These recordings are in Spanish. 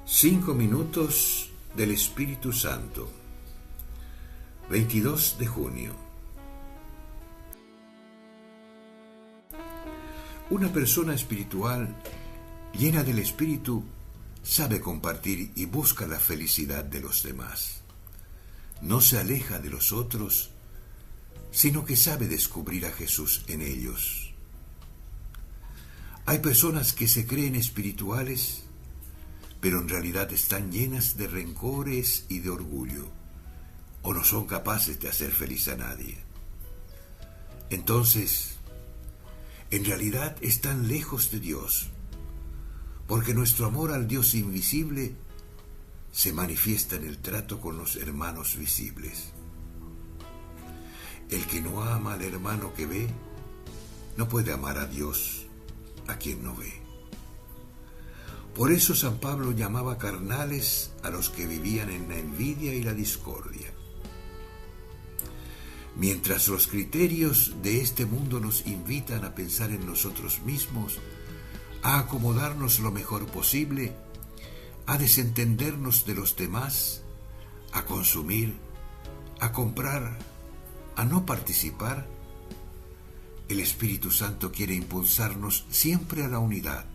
5 minutos del Espíritu Santo. 22 de junio. Una persona espiritual llena del Espíritu sabe compartir y busca la felicidad de los demás. No se aleja de los otros, sino que sabe descubrir a Jesús en ellos. Hay personas que se creen espirituales, pero en realidad están llenas de rencores y de orgullo, o no son capaces de hacer feliz a nadie. Entonces, en realidad están lejos de Dios, porque nuestro amor al Dios invisible se manifiesta en el trato con los hermanos visibles. El que no ama al hermano que ve, no puede amar a Dios, a quien no ve. Por eso San Pablo llamaba carnales a los que vivían en la envidia y la discordia. Mientras los criterios de este mundo nos invitan a pensar en nosotros mismos, a acomodarnos lo mejor posible, a desentendernos de los demás, a consumir, a comprar, a no participar, el Espíritu Santo quiere impulsarnos siempre a la unidad,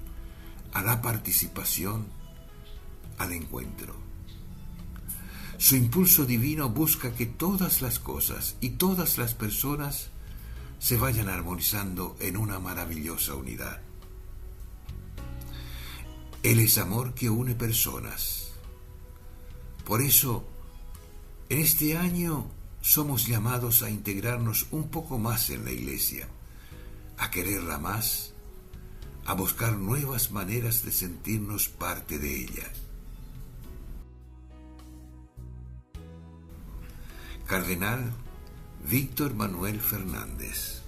a la participación, al encuentro. Su impulso divino busca que todas las cosas y todas las personas se vayan armonizando en una maravillosa unidad. Él es amor que une personas. Por eso, en este año somos llamados a integrarnos un poco más en la Iglesia, a quererla más, a buscar nuevas maneras de sentirnos parte de ella. Cardenal Víctor Manuel Fernández.